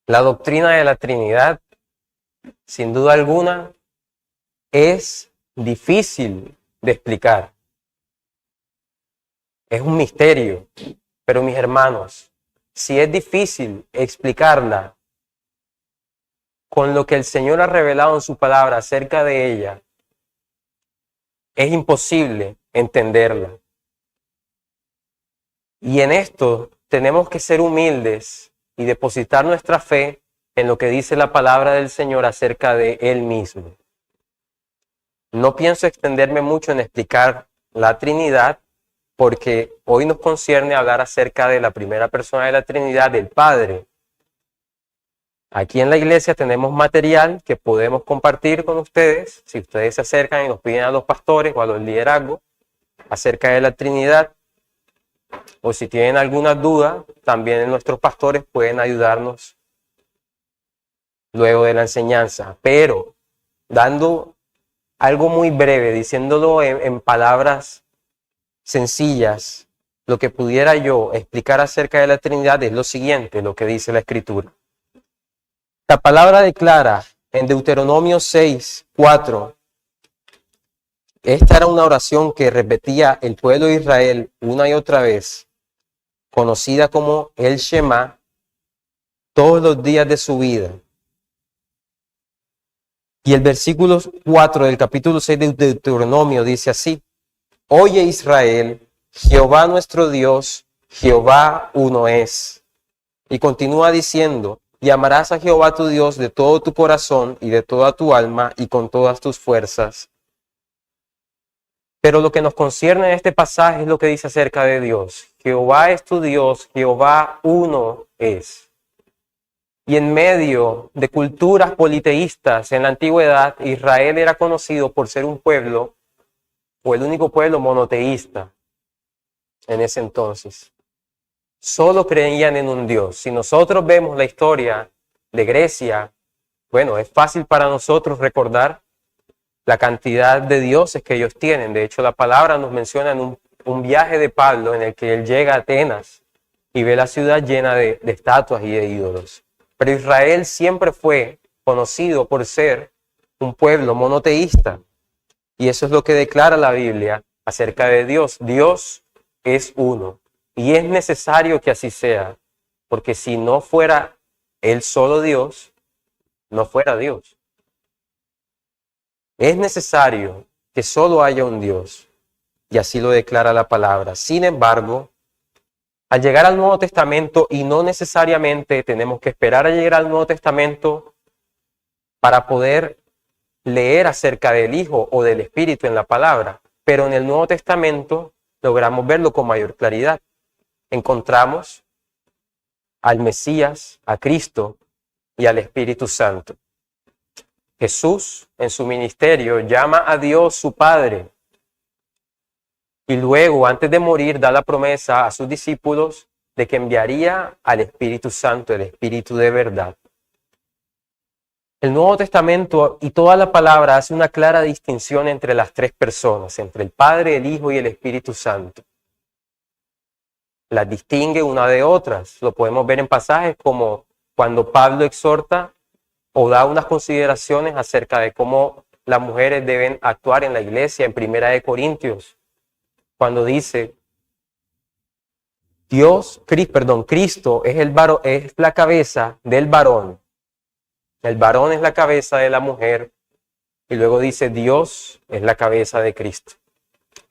La doctrina de la Trinidad, sin duda alguna, es difícil de explicar. Es un misterio, pero mis hermanos, si es difícil explicarla con lo que el Señor ha revelado en su palabra acerca de ella, es imposible entenderla. Y en esto tenemos que ser humildes y depositar nuestra fe en lo que dice la palabra del Señor acerca de Él mismo. No pienso extenderme mucho en explicar la Trinidad, porque hoy nos concierne hablar acerca de la primera persona de la Trinidad, del Padre. Aquí en la iglesia tenemos material que podemos compartir con ustedes, si ustedes se acercan y nos piden a los pastores o a los liderazgos acerca de la Trinidad, o si tienen alguna duda, también nuestros pastores pueden ayudarnos luego de la enseñanza. Pero dando algo muy breve, diciéndolo en palabras sencillas, lo que pudiera yo explicar acerca de la Trinidad es lo siguiente, lo que dice la Escritura. La palabra declara en Deuteronomio 6:4, esta era una oración que repetía el pueblo de Israel una y otra vez, conocida como el Shema, todos los días de su vida. Y el versículo 4 del capítulo 6 de Deuteronomio dice así: Oye Israel, Jehová nuestro Dios, Jehová uno es. Y continúa diciendo: y amarás a Jehová tu Dios de todo tu corazón y de toda tu alma y con todas tus fuerzas. Pero lo que nos concierne en este pasaje es lo que dice acerca de Dios. Jehová es tu Dios, Jehová uno es. Y en medio de culturas politeístas en la antigüedad, Israel era conocido por ser un pueblo, o el único pueblo monoteísta en ese entonces. Solo creían en un Dios. Si nosotros vemos la historia de Grecia, bueno, es fácil para nosotros recordar la cantidad de dioses que ellos tienen. De hecho, la palabra nos menciona en un viaje de Pablo en el que él llega a Atenas y ve la ciudad llena de estatuas y de ídolos. Pero Israel siempre fue conocido por ser un pueblo monoteísta. Y eso es lo que declara la Biblia acerca de Dios. Dios es uno. Y es necesario que así sea. Porque si no fuera Él solo Dios, no fuera Dios. Es necesario que solo haya un Dios. Y así lo declara la palabra. Sin embargo, al llegar al Nuevo Testamento, y no necesariamente tenemos que esperar a llegar al Nuevo Testamento para poder leer acerca del Hijo o del Espíritu en la palabra, pero en el Nuevo Testamento logramos verlo con mayor claridad. Encontramos al Mesías, a Cristo y al Espíritu Santo. Jesús en su ministerio llama a Dios su Padre y luego, antes de morir, da la promesa a sus discípulos de que enviaría al Espíritu Santo, el Espíritu de verdad. El Nuevo Testamento y toda la palabra hace una clara distinción entre las tres personas, entre el Padre, el Hijo y el Espíritu Santo. Las distingue una de otras. Lo podemos ver en pasajes como cuando Pablo exhorta o da unas consideraciones acerca de cómo las mujeres deben actuar en la iglesia en 1 Corintios. Cuando dice, Cristo es la cabeza del varón. El varón es la cabeza de la mujer. Y luego dice, Dios es la cabeza de Cristo.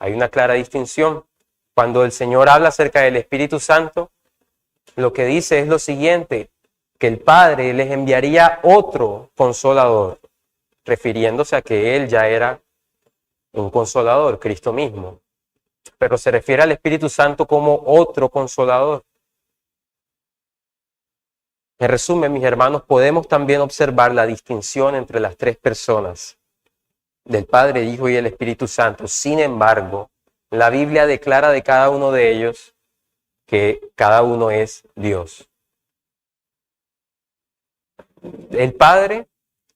Hay una clara distinción. Cuando el Señor habla acerca del Espíritu Santo, lo que dice es lo siguiente, que el Padre les enviaría otro consolador, refiriéndose a que Él ya era un consolador, Cristo mismo. Pero se refiere al Espíritu Santo como otro consolador. En resumen, mis hermanos, podemos también observar la distinción entre las tres personas, del Padre, el Hijo y el Espíritu Santo. Sin embargo, la Biblia declara de cada uno de ellos que cada uno es Dios. El Padre,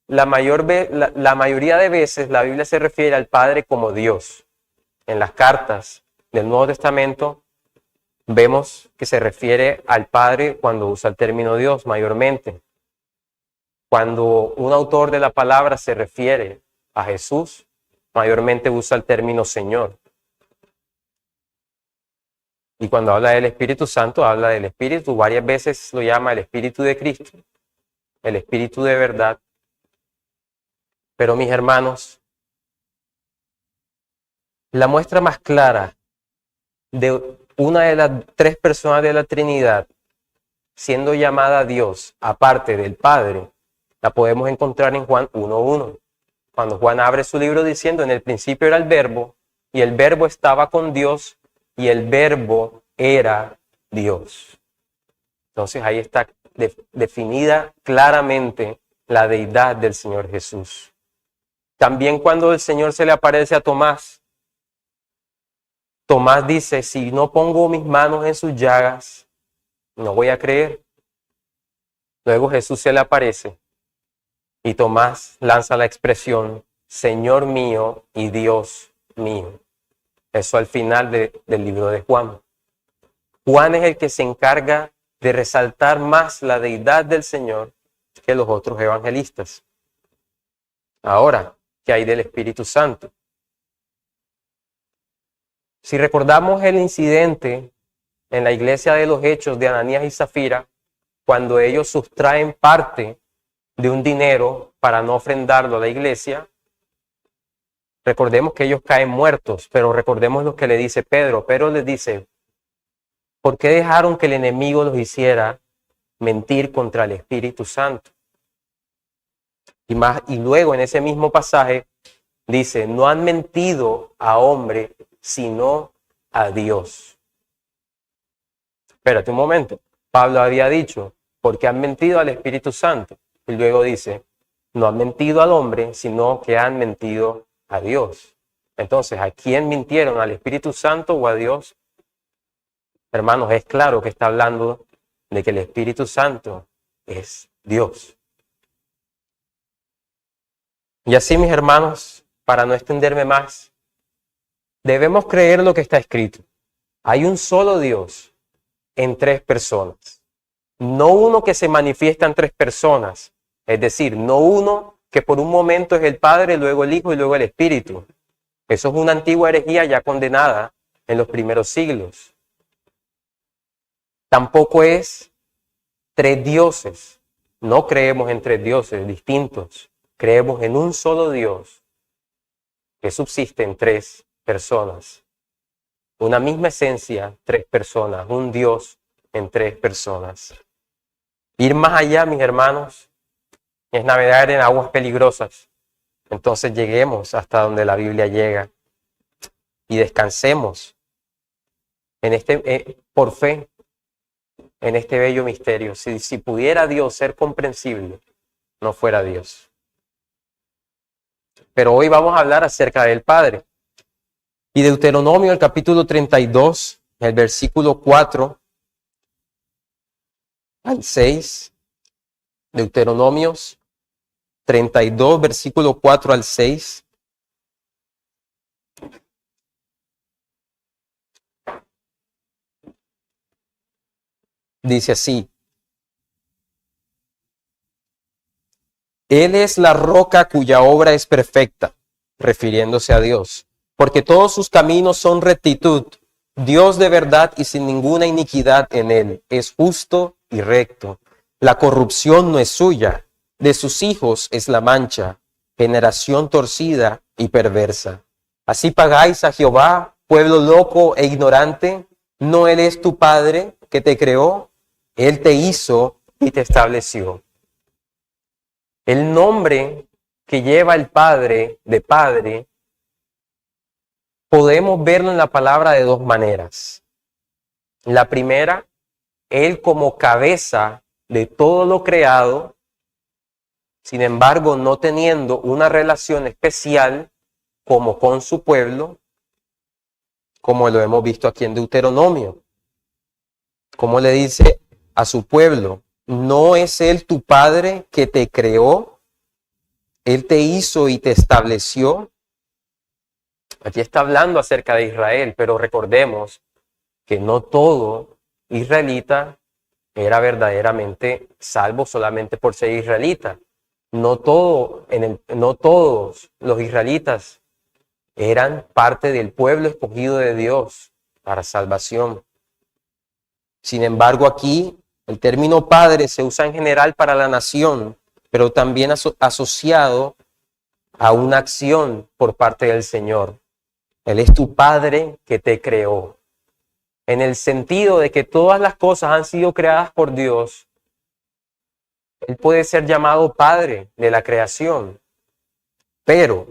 la mayoría de veces la Biblia se refiere al Padre como Dios. En las cartas del Nuevo Testamento vemos que se refiere al Padre cuando usa el término Dios mayormente. Cuando un autor de la palabra se refiere a Jesús, mayormente usa el término Señor. Y cuando habla del Espíritu Santo, habla del Espíritu. Varias veces lo llama el Espíritu de Cristo, el Espíritu de verdad. Pero mis hermanos, la muestra más clara de una de las tres personas de la Trinidad siendo llamada Dios, aparte del Padre, la podemos encontrar en Juan 1:1. Cuando Juan abre su libro diciendo, en el principio era el Verbo, y el Verbo estaba con Dios, y el Verbo era Dios. Entonces ahí está definida claramente la deidad del Señor Jesús. También cuando el Señor se le aparece a Tomás, Tomás dice, si no pongo mis manos en sus llagas, no voy a creer. Luego Jesús se le aparece y Tomás lanza la expresión, Señor mío y Dios mío. Eso al final del libro de Juan. Juan es el que se encarga de resaltar más la deidad del Señor que los otros evangelistas. Ahora, ¿qué hay del Espíritu Santo? Si recordamos el incidente en la iglesia de los Hechos de Ananías y Zafira, cuando ellos sustraen parte de un dinero para no ofrendarlo a la iglesia, recordemos que ellos caen muertos, pero recordemos lo que le dice Pedro. Pedro les dice, ¿por qué dejaron que el enemigo los hiciera mentir contra el Espíritu Santo? Y luego en ese mismo pasaje dice, no han mentido a hombre, sino a Dios. Espérate un momento. Pablo había dicho, porque han mentido al Espíritu Santo. Y luego dice, no han mentido al hombre, sino que han mentido a Dios. Entonces, ¿a quién mintieron? ¿Al Espíritu Santo o a Dios? Hermanos, es claro que está hablando de que el Espíritu Santo es Dios. Y así, mis hermanos, para no extenderme más, debemos creer lo que está escrito. Hay un solo Dios en tres personas. No uno que se manifiesta en tres personas. Es decir, no uno que por un momento es el Padre, luego el Hijo y luego el Espíritu. Eso es una antigua herejía ya condenada en los primeros siglos. Tampoco es tres dioses. No creemos en tres dioses distintos. Creemos en un solo Dios que subsiste en tres personas. Una misma esencia, tres personas. Un Dios en tres personas. Ir más allá, mis hermanos, es navegar en aguas peligrosas. Entonces lleguemos hasta donde la Biblia llega y descansemos por fe en este bello misterio. Si pudiera Dios ser comprensible, no fuera Dios. Pero hoy vamos a hablar acerca del Padre. Y Deuteronomio, el capítulo 32, el versículo 4 al 6. Deuteronomios 32, versículo 4 al 6. Dice así. Él es la roca cuya obra es perfecta, refiriéndose a Dios, porque todos sus caminos son rectitud. Dios de verdad y sin ninguna iniquidad en él, es justo y recto. La corrupción no es suya, de sus hijos es la mancha, generación torcida y perversa. Así pagáis a Jehová, pueblo loco e ignorante. ¿No él es tu Padre que te creó? Él te hizo y te estableció. El nombre que lleva el Padre de Padre, podemos verlo en la palabra de dos maneras. La primera, Él como cabeza de todo lo creado, sin embargo no teniendo una relación especial como con su pueblo, como lo hemos visto aquí en Deuteronomio. Como le dice a su pueblo, ¿no es Él tu Padre que te creó? Él te hizo y te estableció. Aquí está hablando acerca de Israel, pero recordemos que no todo israelita era verdaderamente salvo solamente por ser israelita. no todos los israelitas eran parte del pueblo escogido de Dios para salvación. Sin embargo, aquí el término padre se usa en general para la nación, pero también asociado a una acción por parte del Señor. Él es tu Padre que te creó. En el sentido de que todas las cosas han sido creadas por Dios, Él puede ser llamado Padre de la creación. Pero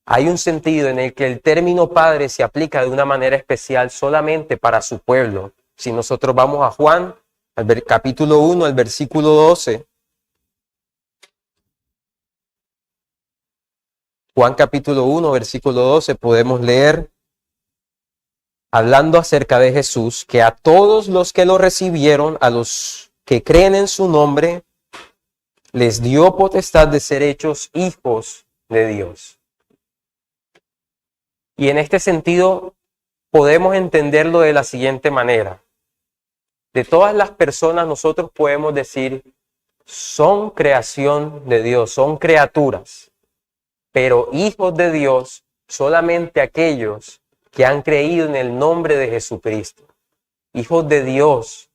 hay un sentido en el que el término Padre se aplica de una manera especial solamente para su pueblo. Si nosotros vamos a Juan, capítulo 1, al versículo 12. Juan capítulo 1, versículo 12, podemos leer, hablando acerca de Jesús, que a todos los que lo recibieron, a los que creen en su nombre, les dio potestad de ser hechos hijos de Dios. Y en este sentido, podemos entenderlo de la siguiente manera. De todas las personas, nosotros podemos decir, son creación de Dios, son criaturas. Pero hijos de Dios, solamente aquellos que han creído en el nombre de Jesucristo. Hijos de Dios,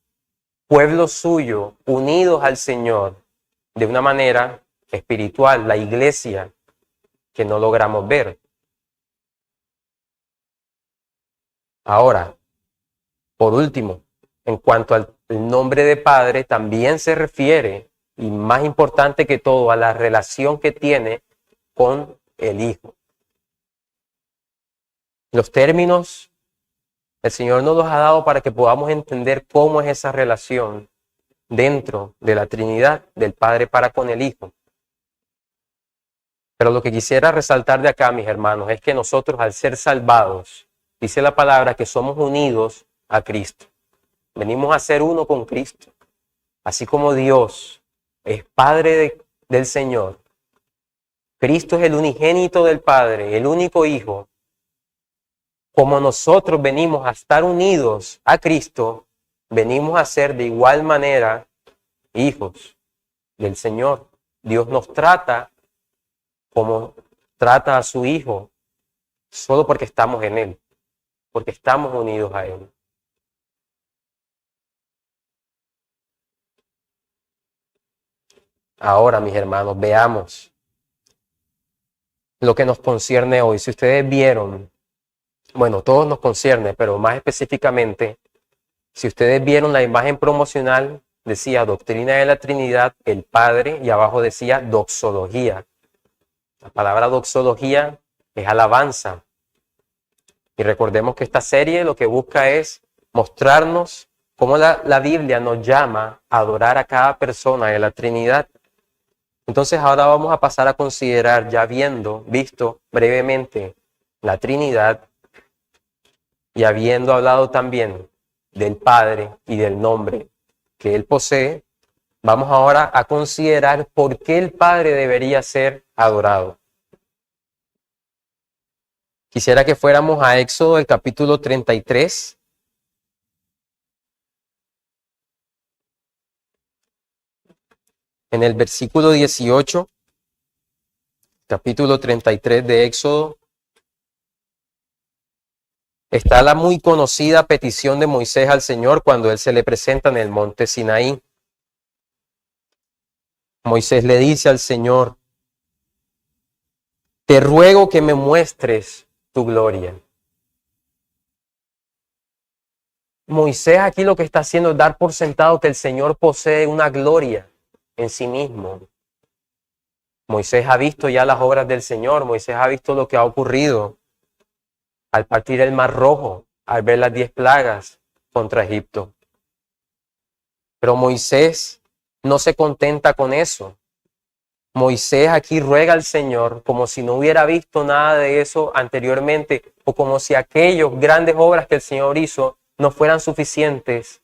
pueblo suyo, unidos al Señor, de una manera espiritual, la iglesia, que no logramos ver. Ahora, por último, en cuanto al nombre de Padre, también se refiere, y más importante que todo, a la relación que tiene con el Hijo. Los términos el Señor nos los ha dado para que podamos entender cómo es esa relación dentro de la Trinidad del Padre para con el Hijo. Pero lo que quisiera resaltar de acá, mis hermanos, es que nosotros, al ser salvados, dice la palabra que somos unidos a Cristo. Venimos a ser uno con Cristo. Así como Dios es Padre del Señor, Cristo es el unigénito del Padre, el único Hijo. Como nosotros venimos a estar unidos a Cristo, venimos a ser de igual manera hijos del Señor. Dios nos trata como trata a su Hijo, solo porque estamos en Él, porque estamos unidos a Él. Ahora, mis hermanos, veamos lo que nos concierne hoy. Si ustedes vieron, bueno, todos nos concierne, pero más específicamente, si ustedes vieron la imagen promocional, decía Doctrina de la Trinidad, el Padre, y abajo decía doxología. La palabra doxología es alabanza. Y recordemos que esta serie lo que busca es mostrarnos cómo la Biblia nos llama a adorar a cada persona de la Trinidad. Entonces ahora vamos a pasar a considerar, ya visto brevemente la Trinidad y habiendo hablado también del Padre y del nombre que Él posee, vamos ahora a considerar por qué el Padre debería ser adorado. Quisiera que fuéramos a Éxodo, el capítulo 33. En el versículo 18, capítulo 33 de Éxodo, está la muy conocida petición de Moisés al Señor cuando él se le presenta en el monte Sinaí. Moisés le dice al Señor, te ruego que me muestres tu gloria. Moisés aquí lo que está haciendo es dar por sentado que el Señor posee una gloria en sí mismo. Moisés ha visto ya las obras del Señor, Moisés ha visto lo que ha ocurrido al partir el Mar Rojo, al ver las 10 plagas contra Egipto. Pero Moisés no se contenta con eso. Moisés aquí ruega al Señor como si no hubiera visto nada de eso anteriormente o como si aquellas grandes obras que el Señor hizo no fueran suficientes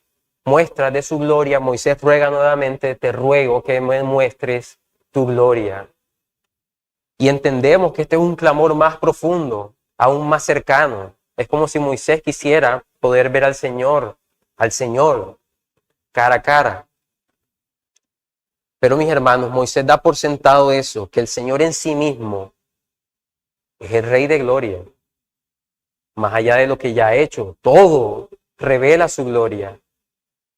muestras de su gloria. Moisés ruega nuevamente, te ruego que me muestres tu gloria. Y entendemos que este es un clamor más profundo, aún más cercano. Es como si Moisés quisiera poder ver al Señor cara a cara. Pero mis hermanos, Moisés da por sentado eso, que el Señor en sí mismo es el Rey de gloria. Más allá de lo que ya ha hecho, todo revela su gloria.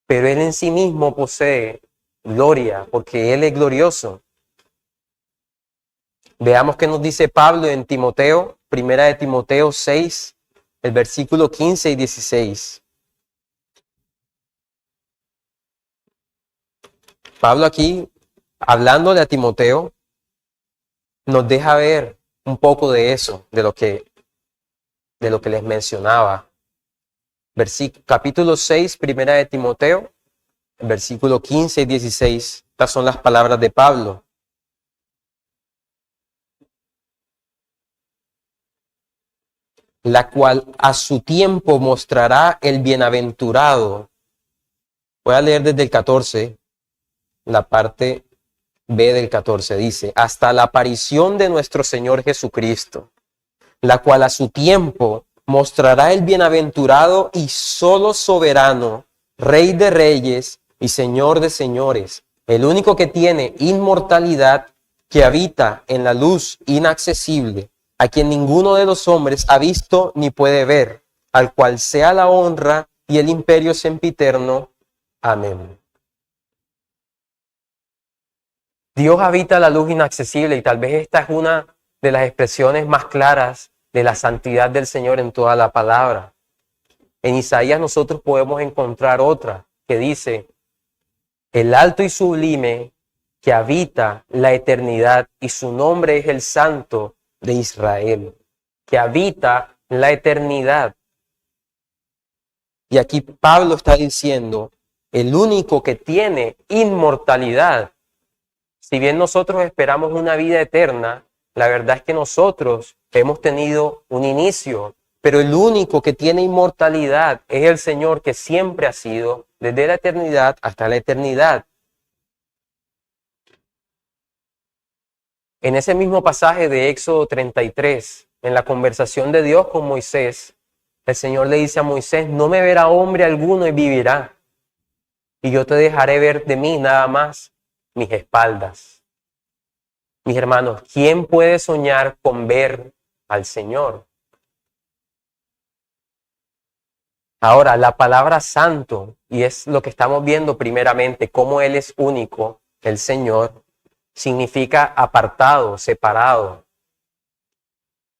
Pero Él en sí mismo posee gloria, porque Él es glorioso. Veamos qué nos dice Pablo en Timoteo, primera de Timoteo 6, el versículo 15 y 16. Pablo aquí, hablándole a Timoteo, nos deja ver un poco de eso, de lo que les mencionaba. Capítulo 6, primera de Timoteo, versículo 15 y 16. Estas son las palabras de Pablo. La cual a su tiempo mostrará el bienaventurado. Voy a leer desde el 14, la parte B del 14. Dice, hasta la aparición de nuestro Señor Jesucristo, la cual a su tiempo mostrará el bienaventurado y solo soberano, Rey de reyes y Señor de señores, el único que tiene inmortalidad, que habita en la luz inaccesible, a quien ninguno de los hombres ha visto ni puede ver, al cual sea la honra y el imperio sempiterno. Amén. Dios habita la luz inaccesible y tal vez esta es una de las expresiones más claras de la santidad del Señor en toda la palabra. En Isaías nosotros podemos encontrar otra que dice, el alto y sublime que habita la eternidad y su nombre es el Santo de Israel, que habita la eternidad. Y aquí Pablo está diciendo, el único que tiene inmortalidad. Si bien nosotros esperamos una vida eterna, la verdad es que nosotros hemos tenido un inicio, pero el único que tiene inmortalidad es el Señor, que siempre ha sido, desde la eternidad hasta la eternidad. En ese mismo pasaje de Éxodo 33, en la conversación de Dios con Moisés, el Señor le dice a Moisés, no me verá hombre alguno y vivirá, y yo te dejaré ver de mí nada más mis espaldas. Mis hermanos, ¿quién puede soñar con ver al Señor? Ahora, la palabra santo, y es lo que estamos viendo primeramente, cómo Él es único, el Señor, significa apartado, separado.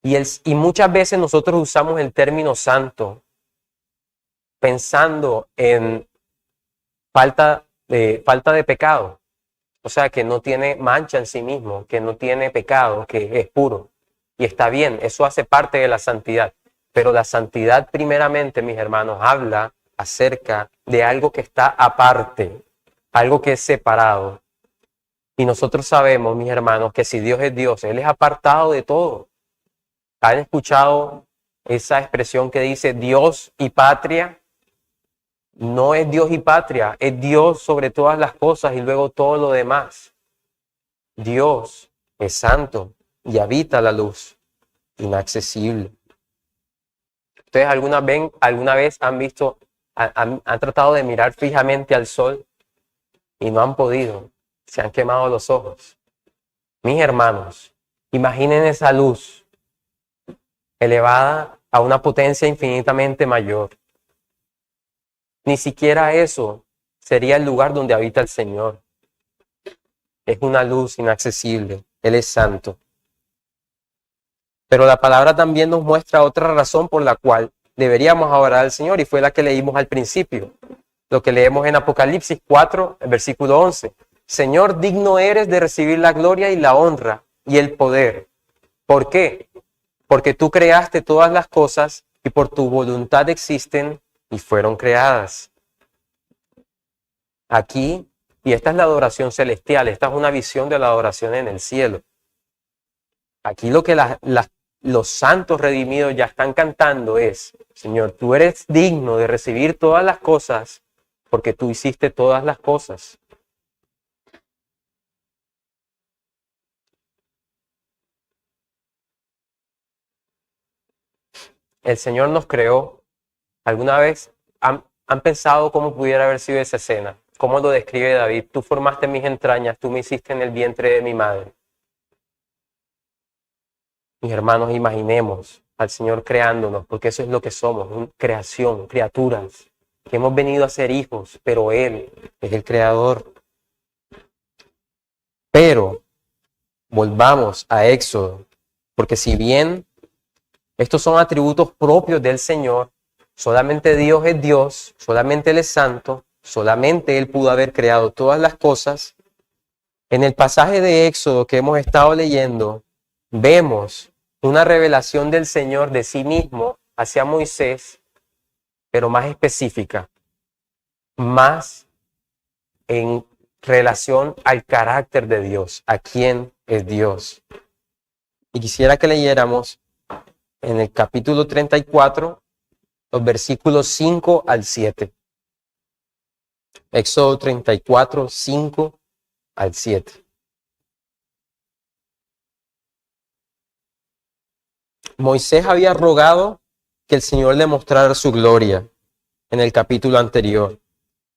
Y muchas veces nosotros usamos el término santo pensando en falta de pecado. O sea, que no tiene mancha en sí mismo, que no tiene pecado, que es puro. Y está bien, eso hace parte de la santidad. Pero la santidad primeramente, mis hermanos, habla acerca de algo que está aparte, algo que es separado. Y nosotros sabemos, mis hermanos, que si Dios es Dios, Él es apartado de todo. ¿Han escuchado esa expresión que dice Dios y patria? No es Dios y patria, es Dios sobre todas las cosas y luego todo lo demás. Dios es santo y habita la luz inaccesible. ¿Ustedes alguna vez han visto, han tratado de mirar fijamente al sol y no han podido? Se han quemado los ojos. Mis hermanos, imaginen esa luz elevada a una potencia infinitamente mayor. Ni siquiera eso sería el lugar donde habita el Señor. Es una luz inaccesible. Él es santo. Pero la palabra también nos muestra otra razón por la cual deberíamos adorar al Señor, y fue la que leímos al principio. Lo que leemos en Apocalipsis 4, el versículo 11. Señor, digno eres de recibir la gloria y la honra y el poder. ¿Por qué? Porque tú creaste todas las cosas y por tu voluntad existen y fueron creadas. Aquí, y esta es la adoración celestial, esta es una visión de la adoración en el cielo. Aquí lo que los santos redimidos ya están cantando es, Señor, tú eres digno de recibir todas las cosas porque tú hiciste todas las cosas. El Señor nos creó. ¿Alguna vez han pensado cómo pudiera haber sido esa escena? ¿Cómo lo describe David? Tú formaste mis entrañas, tú me hiciste en el vientre de mi madre. Mis hermanos, imaginemos al Señor creándonos, porque eso es lo que somos, creación, criaturas, que hemos venido a ser hijos, pero Él es el creador. Pero volvamos a Éxodo, porque si bien estos son atributos propios del Señor, solamente Dios es Dios, solamente Él es santo, solamente Él pudo haber creado todas las cosas. En el pasaje de Éxodo que hemos estado leyendo, vemos una revelación del Señor de sí mismo hacia Moisés, pero más específica, más en relación al carácter de Dios, a quién es Dios. Y quisiera que leyéramos en el capítulo 34, los versículos 5 al 7. Éxodo 34, 5 al 7. Moisés había rogado que el Señor le mostrara su gloria en el capítulo anterior,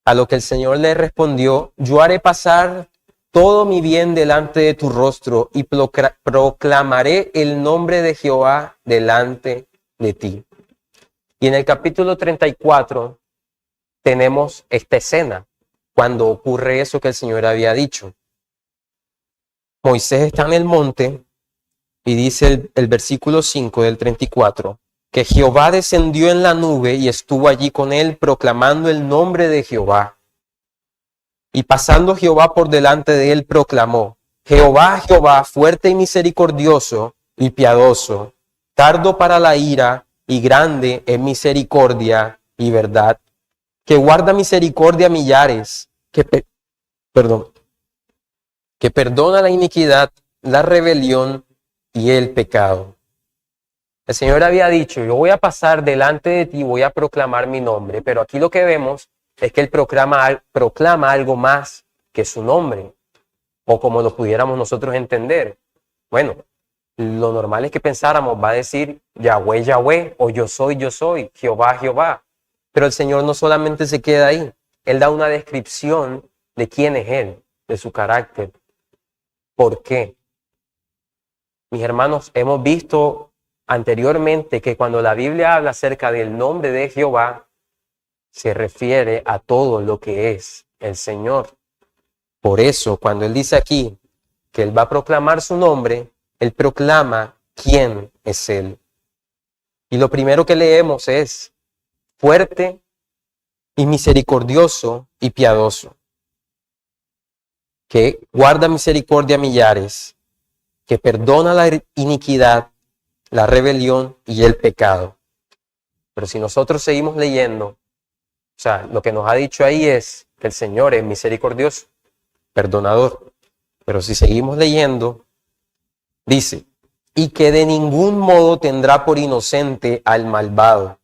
a lo que el Señor le respondió: yo haré pasar todo mi bien delante de tu rostro y proclamaré el nombre de Jehová delante de ti. Y en el capítulo 34 tenemos esta escena, cuando ocurre eso que el Señor había dicho. Moisés está en el monte y dice el versículo 5 del 34, que Jehová descendió en la nube y estuvo allí con él proclamando el nombre de Jehová. Y pasando Jehová por delante de él proclamó: Jehová, Jehová, fuerte y misericordioso y piadoso, tardo para la ira y grande en misericordia y verdad, que guarda misericordia a millares, que perdona la iniquidad, la rebelión y el pecado. El Señor había dicho: yo voy a pasar delante de ti, voy a proclamar mi nombre, pero aquí lo que vemos es que Él proclama algo más que su nombre, o como lo pudiéramos nosotros entender. Bueno, lo normal es que pensáramos, va a decir Yahweh, Yahweh, o yo soy, Jehová, Jehová. Pero el Señor no solamente se queda ahí, Él da una descripción de quién es Él, de su carácter. ¿Por qué? Mis hermanos, hemos visto anteriormente que cuando la Biblia habla acerca del nombre de Jehová, se refiere a todo lo que es el Señor. Por eso, cuando Él dice aquí que Él va a proclamar su nombre, Él proclama quién es Él. Y lo primero que leemos es: fuerte y misericordioso y piadoso, que guarda misericordia a millares, que perdona la iniquidad, la rebelión y el pecado. Pero si nosotros seguimos leyendo, o sea, lo que nos ha dicho ahí es que el Señor es misericordioso, perdonador. Pero si seguimos leyendo, dice: y que de ningún modo tendrá por inocente al malvado,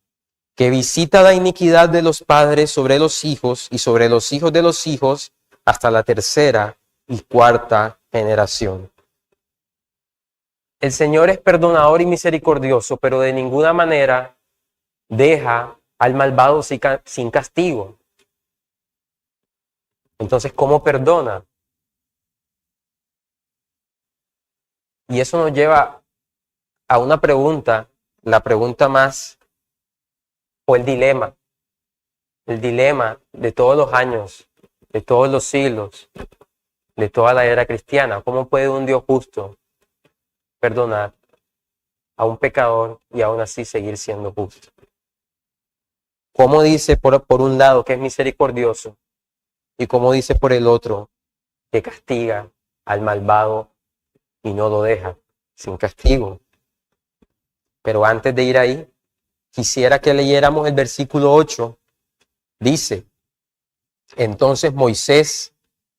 que visita la iniquidad de los padres sobre los hijos y sobre los hijos de los hijos hasta la tercera y cuarta generación. El Señor es perdonador y misericordioso, pero de ninguna manera deja al malvado sin castigo. Entonces, ¿cómo perdona? Y eso nos lleva a una pregunta, la pregunta más, o el dilema de todos los años, de todos los siglos, de toda la era cristiana. ¿Cómo puede un Dios justo perdonar a un pecador y aún así seguir siendo justo? ¿Cómo dice por un lado que es misericordioso y cómo dice por el otro que castiga al malvado y no lo deja sin castigo? Pero antes de ir ahí, quisiera que leyéramos el versículo 8. Dice: entonces Moisés,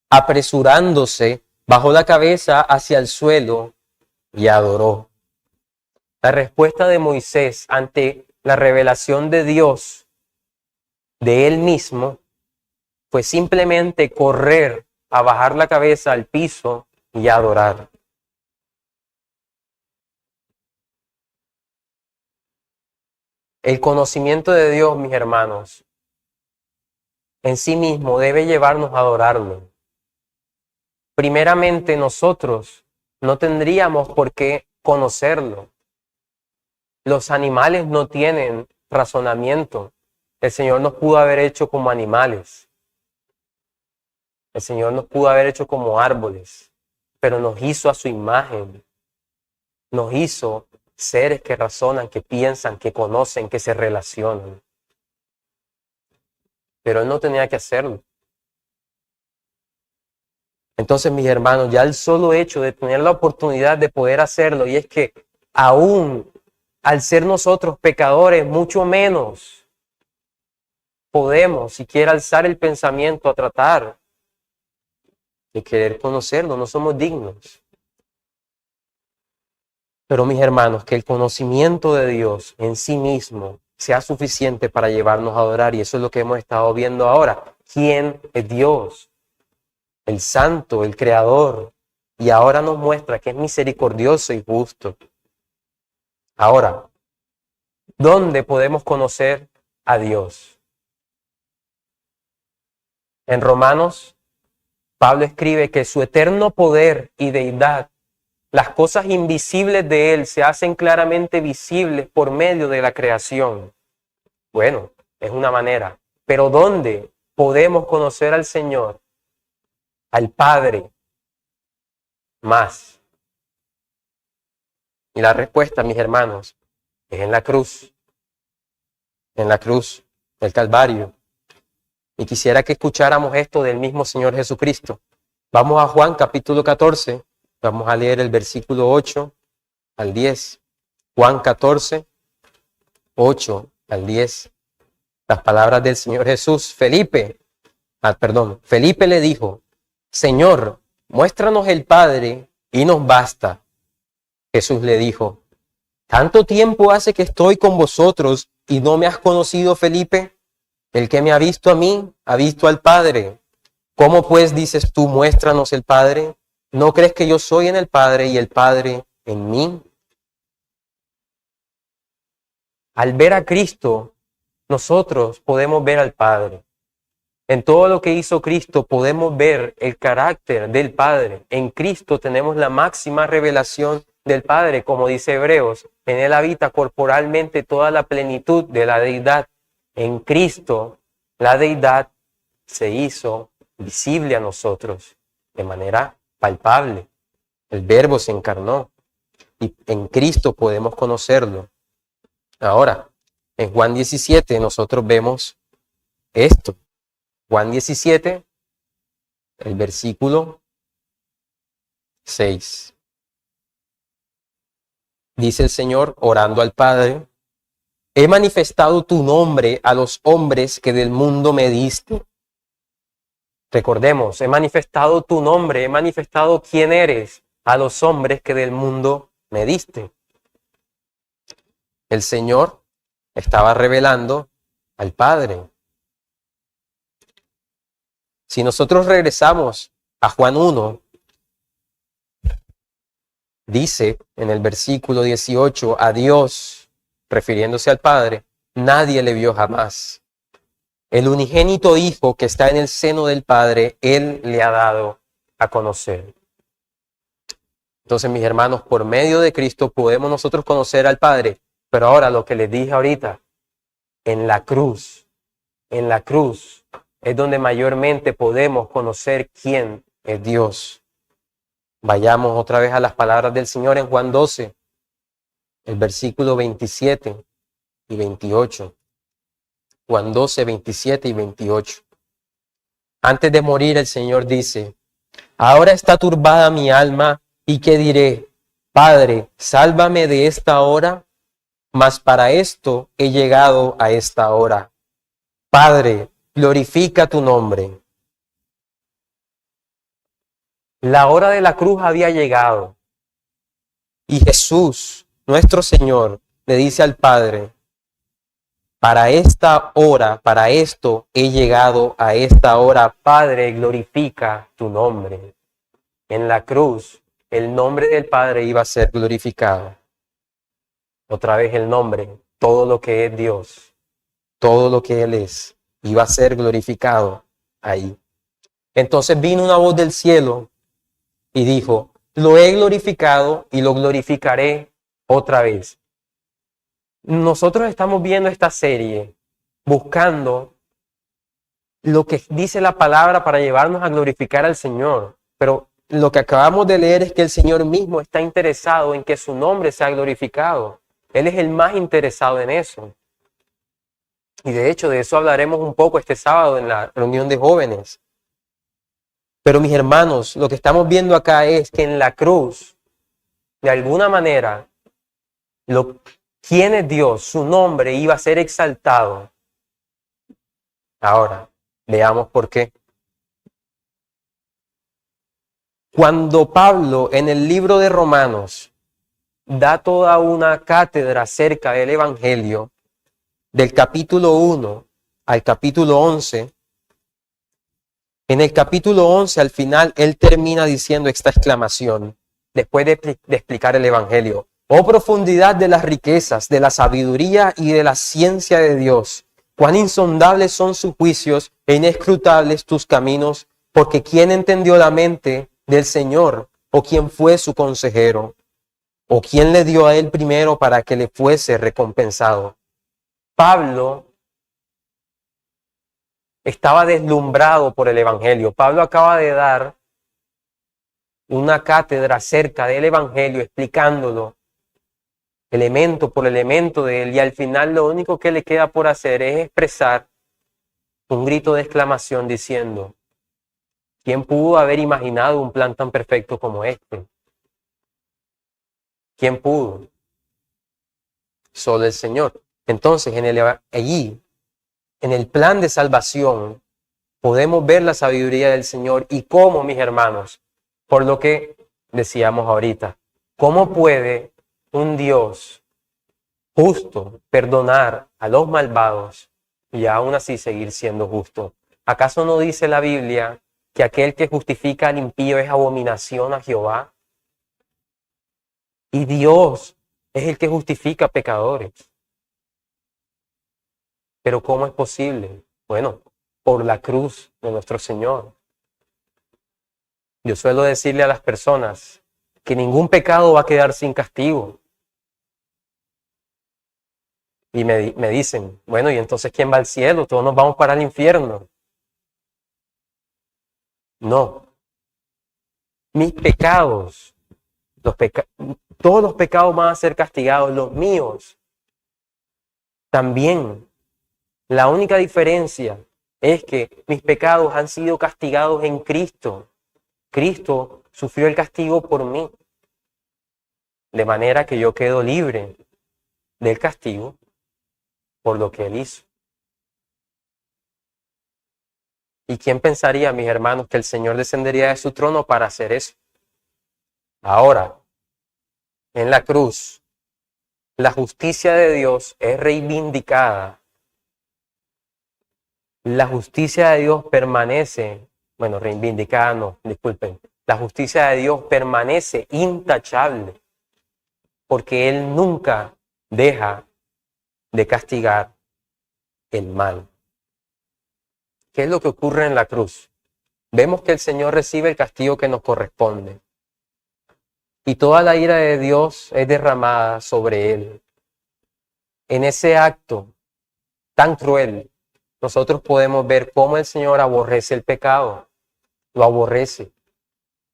apresurándose, bajó la cabeza hacia el suelo y adoró. La respuesta de Moisés ante la revelación de Dios, de él mismo, fue simplemente correr a bajar la cabeza al piso y adorar. El conocimiento de Dios, mis hermanos, en sí mismo debe llevarnos a adorarlo. Primeramente, nosotros no tendríamos por qué conocerlo. Los animales no tienen razonamiento. El Señor nos pudo haber hecho como animales. El Señor nos pudo haber hecho como árboles, pero nos hizo a su imagen. Nos hizo seres que razonan, que piensan, que conocen, que se relacionan. Pero Él no tenía que hacerlo. Entonces, mis hermanos, ya el solo hecho de tener la oportunidad de poder hacerlo, y es que aún al ser nosotros pecadores, mucho menos podemos siquiera alzar el pensamiento a tratar de querer conocerlo, no somos dignos. Pero mis hermanos, que el conocimiento de Dios en sí mismo sea suficiente para llevarnos a adorar, y eso es lo que hemos estado viendo ahora. ¿Quién es Dios? El Santo, el Creador, y ahora nos muestra que es misericordioso y justo. Ahora, ¿dónde podemos conocer a Dios? En Romanos, Pablo escribe que su eterno poder y deidad, las cosas invisibles de Él se hacen claramente visibles por medio de la creación. Bueno, es una manera. Pero ¿dónde podemos conocer al Señor, al Padre, más? Y la respuesta, mis hermanos, es en la cruz del Calvario. Y quisiera que escucháramos esto del mismo Señor Jesucristo. Vamos a Juan capítulo 14, vamos a leer el versículo 8 al 10. Juan 14, 8 al 10. Las palabras del Señor Jesús. Felipe le dijo: Señor, muéstranos el Padre y nos basta. Jesús le dijo: ¿tanto tiempo hace que estoy con vosotros y no me has conocido, Felipe? El que me ha visto a mí, ha visto al Padre. ¿Cómo pues dices tú, muéstranos el Padre? ¿No crees que yo soy en el Padre y el Padre en mí? Al ver a Cristo, nosotros podemos ver al Padre. En todo lo que hizo Cristo podemos ver el carácter del Padre. En Cristo tenemos la máxima revelación del Padre, como dice Hebreos. En Él habita corporalmente toda la plenitud de la deidad. En Cristo, la deidad se hizo visible a nosotros de manera palpable. El Verbo se encarnó y en Cristo podemos conocerlo. Ahora, en Juan 17 nosotros vemos esto. Juan 17, el versículo 6. Dice el Señor orando al Padre: he manifestado tu nombre a los hombres que del mundo me diste. Recordemos, he manifestado tu nombre, he manifestado quién eres a los hombres que del mundo me diste. El Señor estaba revelando al Padre. Si nosotros regresamos a Juan 1, dice en el versículo 18, a Dios, refiriéndose al Padre, nadie le vio jamás. El unigénito Hijo que está en el seno del Padre, Él le ha dado a conocer. Entonces, mis hermanos, por medio de Cristo podemos nosotros conocer al Padre. Pero ahora lo que les dije ahorita, en la cruz es donde mayormente podemos conocer quién es Dios. Vayamos otra vez a las palabras del Señor en Juan 12, el versículo 27 y 28. Juan 12, 27 y 28. Antes de morir, el Señor dice: ahora está turbada mi alma, ¿y qué diré? Padre, sálvame de esta hora, mas para esto he llegado a esta hora. Padre, glorifica tu nombre. La hora de la cruz había llegado. Y Jesús, nuestro Señor, le dice al Padre: para esta hora, para esto he llegado a esta hora. Padre, glorifica tu nombre. En la cruz, el nombre del Padre iba a ser glorificado. Otra vez el nombre, todo lo que es Dios, todo lo que Él es, iba a ser glorificado ahí. Entonces vino una voz del cielo y dijo, lo he glorificado y lo glorificaré otra vez. Nosotros estamos viendo esta serie buscando lo que dice la palabra para llevarnos a glorificar al Señor. Pero lo que acabamos de leer es que el Señor mismo está interesado en que su nombre sea glorificado. Él es el más interesado en eso. Y de hecho, de eso hablaremos un poco este sábado en la reunión de jóvenes. Pero mis hermanos, lo que estamos viendo acá es que en la cruz, de alguna manera, quién es Dios, su nombre iba a ser exaltado. Ahora, veamos por qué. Cuando Pablo en el libro de Romanos da toda una cátedra acerca del Evangelio, del capítulo 1 al capítulo 11, en el capítulo 11 al final él termina diciendo esta exclamación, después de explicar el Evangelio. Oh profundidad de las riquezas, de la sabiduría y de la ciencia de Dios. Cuán insondables son sus juicios e inescrutables tus caminos, porque ¿quién entendió la mente del Señor? ¿O quién fue su consejero? ¿O quién le dio a él primero para que le fuese recompensado? Pablo estaba deslumbrado por el Evangelio. Pablo acaba de dar una cátedra acerca del Evangelio, explicándolo elemento por elemento de él, y al final lo único que le queda por hacer es expresar un grito de exclamación diciendo, ¿quién pudo haber imaginado un plan tan perfecto como este? ¿Quién pudo? Solo el Señor. Entonces, allí, en el plan de salvación, podemos ver la sabiduría del Señor y cómo, mis hermanos, por lo que decíamos ahorita, ¿cómo puede un Dios justo perdonar a los malvados y aún así seguir siendo justo? ¿Acaso no dice la Biblia que aquel que justifica al impío es abominación a Jehová? Y Dios es el que justifica pecadores. Pero ¿cómo es posible? Bueno, por la cruz de nuestro Señor. Yo suelo decirle a las personas que ningún pecado va a quedar sin castigo. Y me dicen, bueno, ¿y entonces quién va al cielo? Todos nos vamos para el infierno. No. Mis pecados, todos los pecados van a ser castigados, los míos también. La única diferencia es que mis pecados han sido castigados en Cristo. Cristo sufrió el castigo por mí, de manera que yo quedo libre del castigo por lo que Él hizo. ¿Y quién pensaría, mis hermanos, que el Señor descendería de su trono para hacer eso? Ahora, en la cruz, la justicia de Dios es reivindicada. La justicia de Dios permanece, reivindicada no, disculpen. La justicia de Dios permanece intachable, porque Él nunca deja de castigar el mal. ¿Qué es lo que ocurre en la cruz? Vemos que el Señor recibe el castigo que nos corresponde. Y toda la ira de Dios es derramada sobre Él. En ese acto tan cruel, nosotros podemos ver cómo el Señor aborrece el pecado. Lo aborrece.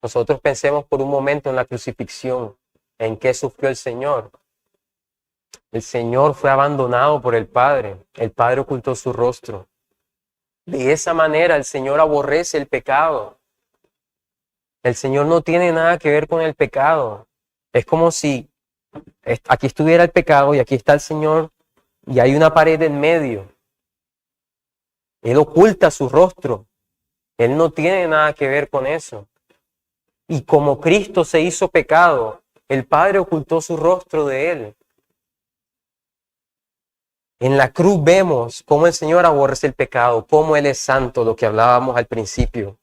Nosotros pensemos por un momento en la crucifixión, en qué sufrió el Señor. El Señor fue abandonado por el Padre. El Padre ocultó su rostro. De esa manera el Señor aborrece el pecado. El Señor no tiene nada que ver con el pecado. Es como si aquí estuviera el pecado y aquí está el Señor y hay una pared en medio. Él oculta su rostro. Él no tiene nada que ver con eso. Y como Cristo se hizo pecado, el Padre ocultó su rostro de Él. En la cruz vemos cómo el Señor aborrece el pecado, cómo Él es santo, lo que hablábamos al principio.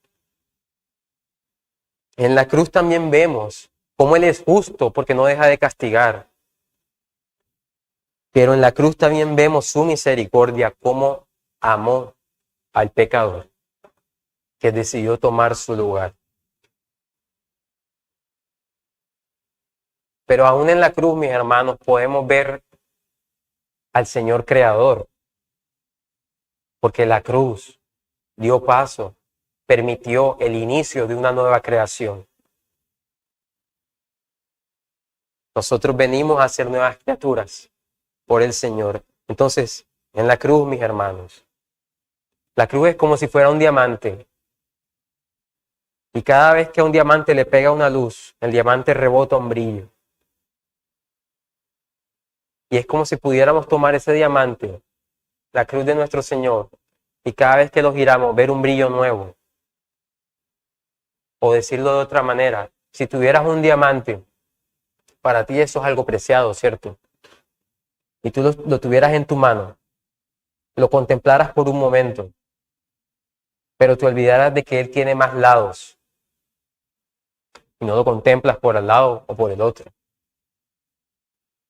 En la cruz también vemos cómo Él es justo porque no deja de castigar. Pero en la cruz también vemos su misericordia, cómo amó al pecador que decidió tomar su lugar. Pero aún en la cruz, mis hermanos, podemos ver al Señor Creador, porque la cruz dio paso, permitió el inicio de una nueva creación. Nosotros venimos a ser nuevas criaturas por el Señor. Entonces, en la cruz, mis hermanos, la cruz es como si fuera un diamante. Y cada vez que a un diamante le pega una luz, el diamante rebota un brillo. Y es como si pudiéramos tomar ese diamante, la cruz de nuestro Señor, y cada vez que lo giramos, ver un brillo nuevo. O decirlo de otra manera, si tuvieras un diamante, para ti eso es algo preciado, ¿cierto? Y tú lo tuvieras en tu mano, lo contemplaras por un momento, pero te olvidaras de que él tiene más lados, y no lo contemplas por el lado o por el otro.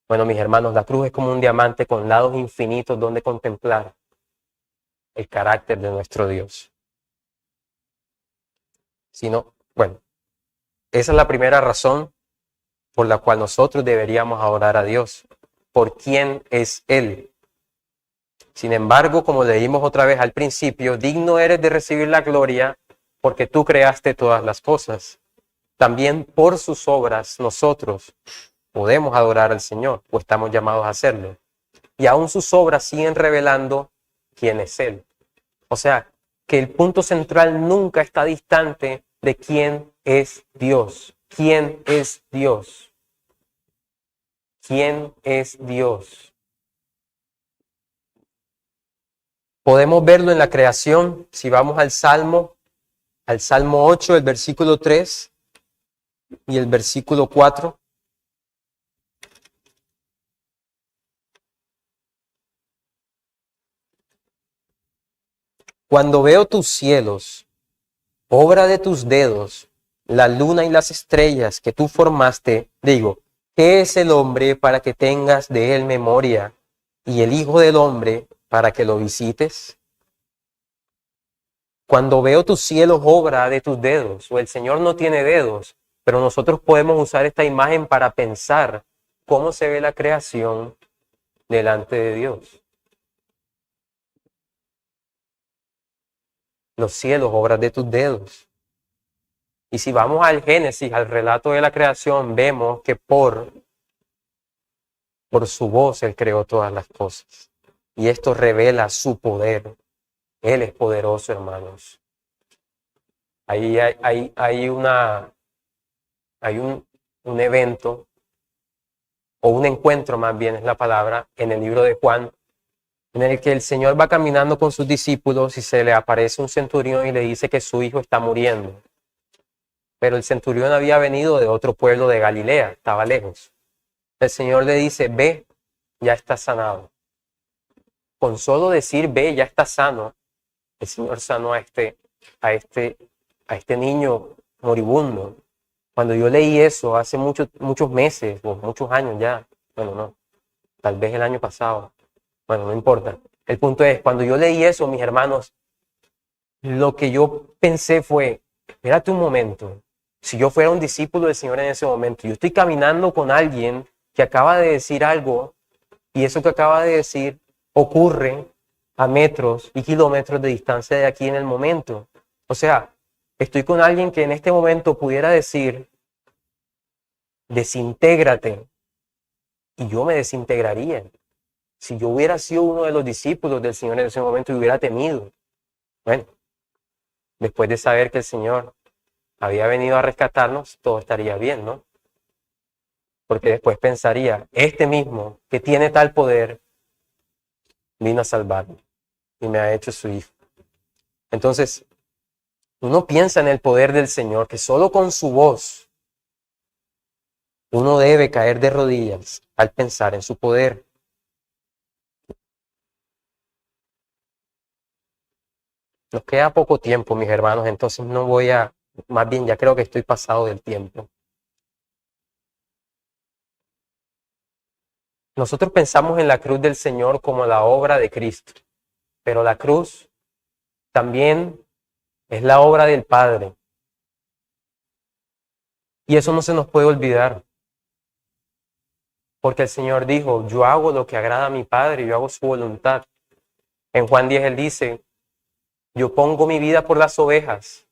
Bueno, mis hermanos, la cruz es como un diamante con lados infinitos donde contemplar el carácter de nuestro Dios. Bueno, esa es la primera razón por la cual nosotros deberíamos adorar a Dios, por quién es Él. Sin embargo, como leímos otra vez al principio, digno eres de recibir la gloria porque tú creaste todas las cosas. También por sus obras nosotros podemos adorar al Señor, o estamos llamados a hacerlo. Y aún sus obras siguen revelando quién es Él. O sea, que el punto central nunca está distante de quién es Dios. ¿Quién es Dios? ¿Quién es Dios? Podemos verlo en la creación, si vamos al Salmo 8, el versículo 3 y el versículo 4. Cuando veo tus cielos, obra de tus dedos, la luna y las estrellas que tú formaste, digo, ¿qué es el hombre para que tengas de él memoria? Y el hijo del hombre para que lo visites. Cuando veo tus cielos, obra de tus dedos, o el Señor no tiene dedos, pero nosotros podemos usar esta imagen para pensar cómo se ve la creación delante de Dios. Los cielos, obras de tus dedos. Y si vamos al Génesis, al relato de la creación, vemos que por su voz Él creó todas las cosas. Y esto revela su poder. Él es poderoso, hermanos. Ahí hay un evento, o un encuentro más bien es la palabra, en el libro de Juan, en el que el Señor va caminando con sus discípulos y se le aparece un centurión y le dice que su hijo está muriendo. Pero el centurión había venido de otro pueblo de Galilea, estaba lejos. El Señor le dice, ve, ya está sanado. Con solo decir, ve, ya está sano, el Señor sanó a este niño moribundo. Cuando yo leí eso hace muchos meses, o muchos años ya, bueno, no, tal vez el año pasado, bueno, no importa. El punto es, cuando yo leí eso, mis hermanos, lo que yo pensé fue, espérate un momento, si yo fuera un discípulo del Señor en ese momento, yo estoy caminando con alguien que acaba de decir algo, y eso que acaba de decir ocurre a metros y kilómetros de distancia de aquí en el momento. O sea, estoy con alguien que en este momento pudiera decir, desintégrate, y yo me desintegraría. Si yo hubiera sido uno de los discípulos del Señor en ese momento y hubiera temido. Bueno, después de saber que el Señor había venido a rescatarnos, todo estaría bien, ¿no? Porque después pensaría, este mismo que tiene tal poder, vino a salvarme y me ha hecho su hijo. Entonces, uno piensa en el poder del Señor, que solo con su voz uno debe caer de rodillas al pensar en su poder. Nos queda poco tiempo, mis hermanos, entonces no voy a, más bien ya creo que estoy pasado del tiempo. Nosotros pensamos en la cruz del Señor como la obra de Cristo, pero la cruz también es la obra del Padre. Y eso no se nos puede olvidar. Porque el Señor dijo, yo hago lo que agrada a mi Padre, yo hago su voluntad. En Juan 10 Él dice, yo pongo mi vida por las ovejas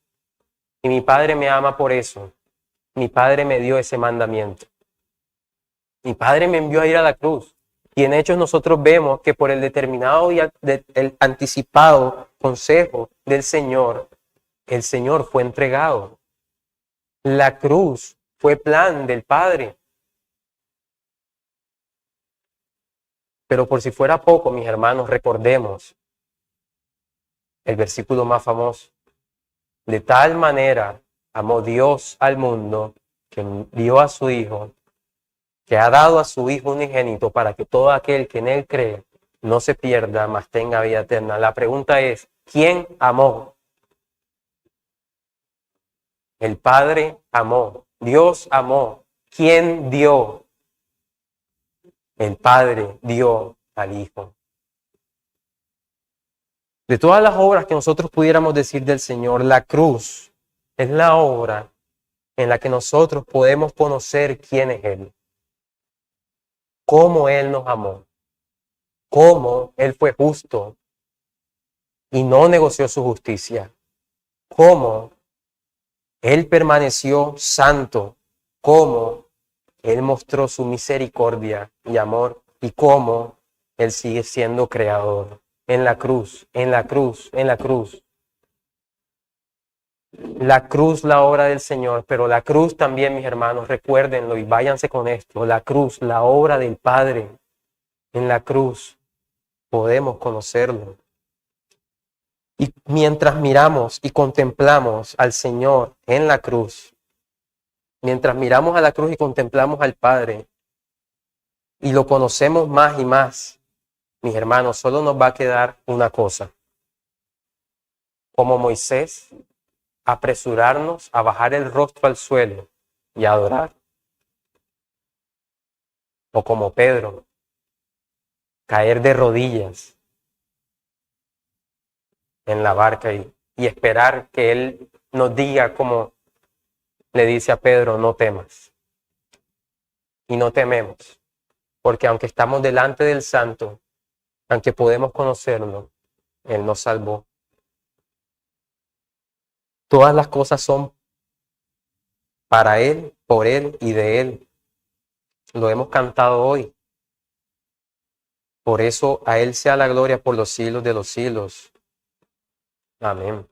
y mi Padre me ama por eso. Mi Padre me dio ese mandamiento. Mi Padre me envió a ir a la cruz. Y en Hechos nosotros vemos que por el determinado y el anticipado consejo del Señor, el Señor fue entregado. La cruz fue plan del Padre. Pero por si fuera poco, mis hermanos, recordemos el versículo más famoso. De tal manera amó Dios al mundo que dio a su Hijo, que ha dado a su Hijo unigénito para que todo aquel que en Él cree no se pierda, mas tenga vida eterna. La pregunta es, ¿quién amó? El Padre amó, Dios amó. ¿Quién dio? El Padre dio al Hijo. De todas las obras que nosotros pudiéramos decir del Señor, la cruz es la obra en la que nosotros podemos conocer quién es Él, cómo Él nos amó, cómo Él fue justo y no negoció su justicia, cómo Él permaneció santo, cómo Él mostró su misericordia y amor y cómo Él sigue siendo creador. En la cruz, en la cruz, en la cruz. La cruz, la obra del Señor, pero la cruz también, mis hermanos, recuérdenlo y váyanse con esto. La cruz, la obra del Padre. En la cruz podemos conocerlo. Y mientras miramos y contemplamos al Señor en la cruz, mientras miramos a la cruz y contemplamos al Padre, y lo conocemos más y más, mis hermanos, solo nos va a quedar una cosa. Como Moisés, apresurarnos a bajar el rostro al suelo y adorar. O como Pedro, caer de rodillas en la barca y esperar que Él nos diga como le dice a Pedro, no temas. Y no tememos, porque aunque estamos delante del Santo, aunque podemos conocerlo, Él nos salvó. Todas las cosas son para Él, por Él y de Él. Lo hemos cantado hoy. Por eso a Él sea la gloria por los siglos de los siglos. Amén.